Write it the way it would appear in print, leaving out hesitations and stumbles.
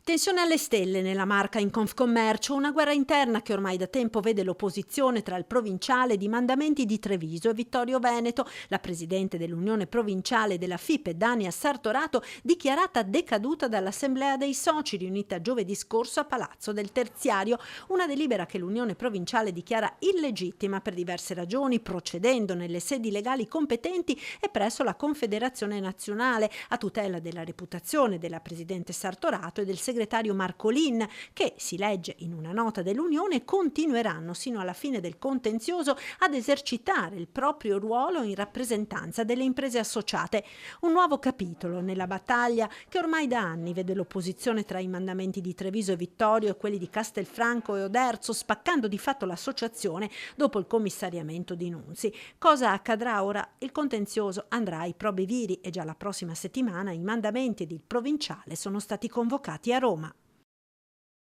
Tensione alle stelle nella Marca in Confcommercio, una guerra interna che ormai da tempo vede l'opposizione tra il provinciale di Mandamenti di Treviso e Vittorio Veneto. La presidente dell'Unione Provinciale della FIPE, Dania Sartorato, dichiarata decaduta dall'Assemblea dei Soci riunita giovedì scorso a Palazzo del Terziario, una delibera che l'Unione Provinciale dichiara illegittima per diverse ragioni, procedendo nelle sedi legali competenti e presso la Confederazione Nazionale a tutela della reputazione della presidente Sartorato e del segretario Marcolin, che, si legge in una nota dell'Unione, continueranno sino alla fine del contenzioso ad esercitare il proprio ruolo in rappresentanza delle imprese associate. Un nuovo capitolo nella battaglia che ormai da anni vede l'opposizione tra i Mandamenti di Treviso e Vittorio e quelli di Castelfranco e Oderzo, spaccando di fatto l'associazione dopo il commissariamento di Nunzi. Cosa accadrà ora? Il contenzioso andrà ai probi viri e già la prossima settimana i Mandamenti ed il provinciale sono stati convocati a Roma.